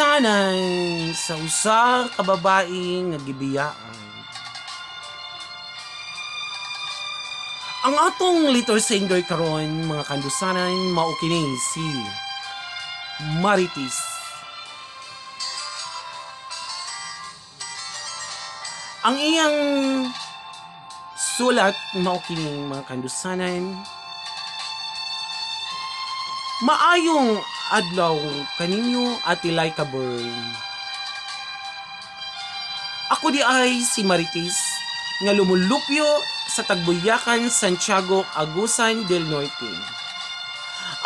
Kandusanan sa usa ka babae nga gibiyaan. Ang atong little singer karon mga kandusanan mao kini si Marites. Ang iyang sulat mao kini mga kandusanan. Maayong adlaw kaninyo at ilay kaburn. Ako di ay si Marites nga lumulupyo sa Tagbuyakan, Santiago, Agusan del Norte.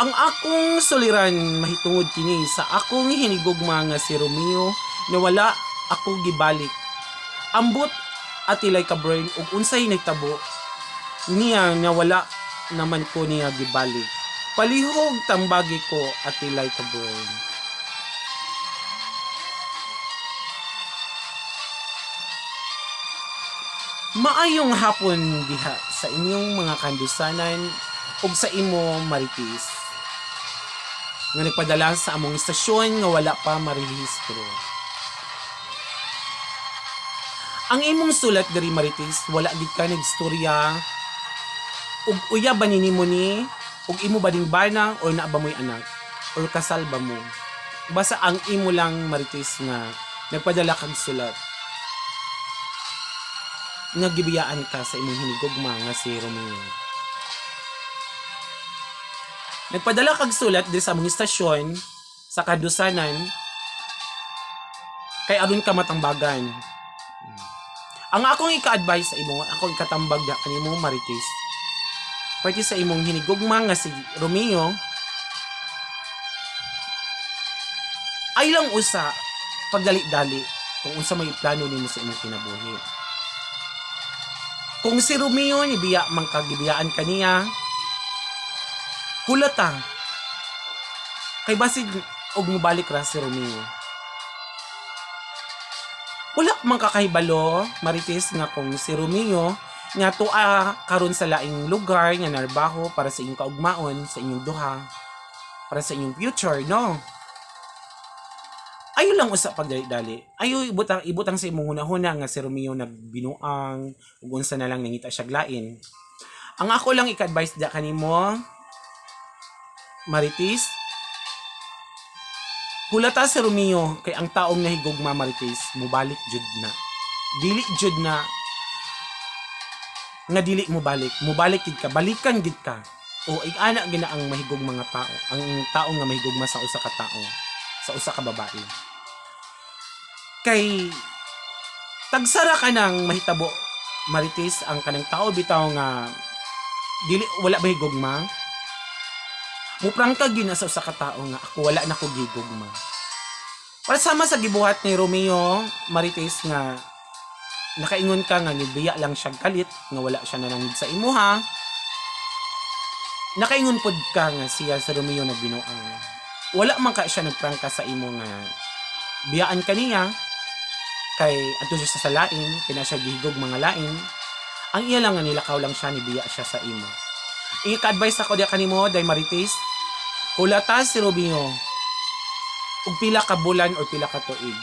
Ang akong soliran mahitungod kini sa akong hinigugma nga si Romeo na wala ako gibalik. Ambot at ilay kaburn ug unsay nagtabo niya nga wala naman ko niya gibalik. Palihog tambagi ko at ilay kaburn. Maayong hapon diha sa inyong mga kandusanan ug sa imo Marites nga nagpadala sa among istasyon nga wala pa marehistro. Ang imong sulat diri Marites wala gid ka nagstorya ug uya ba nimo ni ug imo ba ding bana or naa ba mo'y anak or kasal ba mo. Basta ang imo lang Marites nga nagpadala kag sulat nga gibiyaan ka sa imong hinigugma nga si Romeo. Nagpadala kag sulat diri sa among istasyon sa kandusanan kay aron ka matambagan. Ang akong ika-advise sa imo, akong ikatambag da kanimo Marites, pati sa imong hinigugma nga si Romeo, ay lang usa pagdali-dali kung unsa may plano nimo sa imong kinabuhi. Kung si Romeo nibiya man kagibiyaan kaniya, hulata kay basid og mobalik ra si Romeo. Wala man kakahibalo Marites nga kung si Romeo nga tua karon sa laing lugar nga narbaho para sa inyong kaugmaon sa inyong duha, para sa inyong future, no? Ayo lang usa pagdali-dali. Ayo ibutang sa imong hunahuna nga si Romeo nagbinuang ug unsa na lang nangita siya lain. Ang ako lang ika-advise da kanimo Marites, hulata si Romeo kay ang taong nahigugma Marites mobalik jud na. Dili jud na nga dili mo balik. Mobalik gid ka, balikan gid ka. O ig-ana gina ang mahigog mga tao. Ang tao nga mahigugma sa usa ka tao, sa usa ka babae. Kay tagsara ka nang mahitabo Marites ang kanang tao bitaw nga dili wala ba higugma. Muprangka gyud na sa usa ka tao nga ako wala na ko gigugma. Para sama sa gibuhat ni Romeo Marites nga nakaingon ka nga nibiya lang siya kalit nga wala siya nanangid sa imuha. Nakaingon pod ka nga siya sa Romeo nagbinuang. Wala man ka siya nagprangka sa imo nga biyaan kaniya kay adto siya sa lain, kina siya gihigog mga lain. Ang iya lang nga nilakaw lang siya nibiya siya sa imo. Ika-advise ako diya kanimo day Marites, hulata si Romeo ug pila ka bulan or pila ka tuig.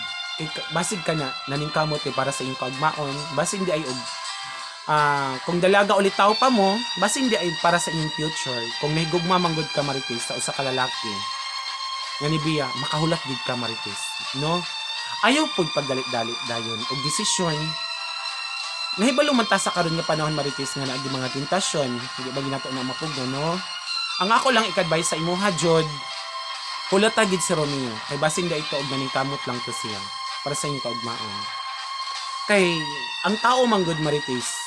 Basig ka na naningkamot para sa iyong kaugmaon, basig di ay og kung dalaga ulit tao pa mo, basig di ay para sa inyong future. Kung nahigugma manggod ka Marites sa usa ka lalaki nga nibiya, makahulat gid ka Marites, no? Ayaw pud pagdalit-dalit dayon og desisyon. Nahibalo man ta sa karon nga panahon Marites nga naagi mga tentasyon, hindi ba ginato na mapugno, no? Ang ako lang ika-advise sa imo ha jud, hulata gid si Romeo kay basig da ito og naningkamot lang to siya para sa inyong kaugmaon. Kay ang tao manggod Marites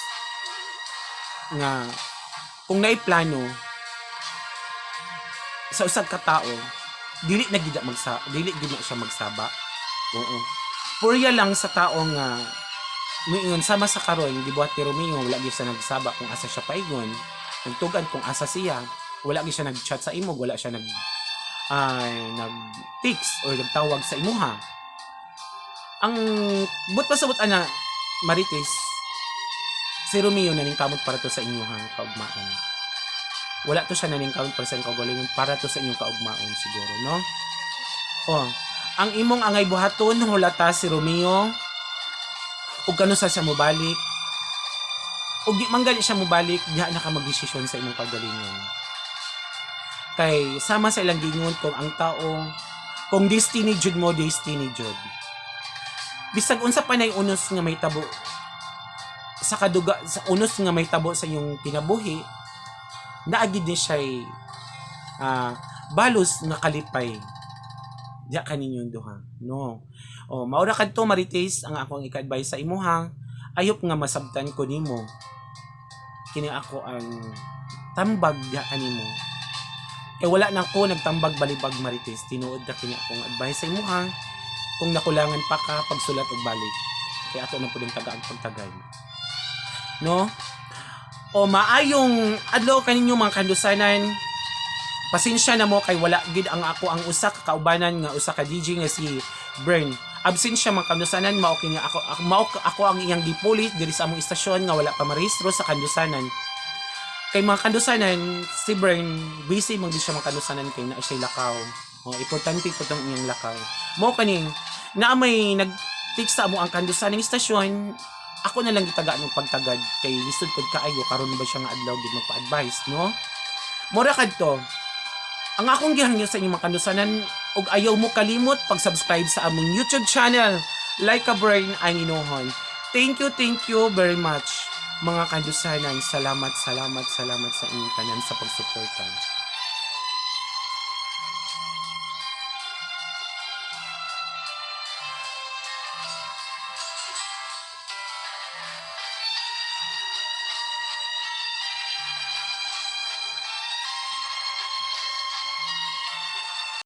nga kung naay plano sa usag ka tao, dili na gid na siya magsaba. Oo. Purya lang sa tao nga moingon sama sa karon gibuhat ni Romeo wala gyud siya nagsaba kung asa siya paigon. Nagtugan kung asa siya, wala gyud siya nag-chat sa imo, wala siya nag-text or nagtawag sa imuha. Ang but pasabot ana Marites, si Romeo naningkamot para to sa inyong kaugmaon. Wala to siya naningkamot para sa inyong kaugalingon, para to sa inyong kaugmaon siguro, no? Oh, ang imong angay buhaton hulata si Romeo ug kano sa siya mobalik ug di man gali siya mobalik diha na ka magdesisyon sa imong pagalingon. Kay sama sa ilang gingon kung ang tao kung destiny jud mo, destiny jud. Bisag unsa pa nay unos nga may tabo sa kaduga sa unos nga may tabo sa iyong kinabuhi, naagid ni siya balos nga kalipay diya kaninyong duha, no. O maura kadto Marites ang akong ika-advise sa imuha, ayop nga masabtan ko nimo kini ako ang tambag diya kanimo. Kay wala na ko nagtambag balibag Marites, tinuod na kini akong advice sa imuha. Kung nakulangan pa ka pagsulat og balik, kay ato na pud tagaag pagtagay, no. O maayong adlaw kaninyo mga kandusanan. Pasensya na mo kay wala gid ang ako ang usa ka kaubanan nga usa ka DJ nga si Bern. Absent siya mga kandusanan, mao kini ako ang iyang gipulit diri sa among istasyon nga wala pa marehistro sa kandusanan. Kay mga kandusanan, si Bern busy man di siya mga kandusanan kay naa siya lakaw. O importante po tong iyang lakaw. Mao kaning na may nag-text sa amo ang kandusanan istasyon, ako na lang gitagaan ng pagtagad kay lisod pud kaayo karon ba siya nga adlaw gid magpa-advise, no? Mura kadto. Ang akong gihangyo sa inyong mga kandusanan, ug ayaw mo kalimot pag-subscribe sa among YouTube channel, Like a Brain ang inuhon. Thank you very much mga kandusanan. Salamat sa inyong tanan sa pagsuporta.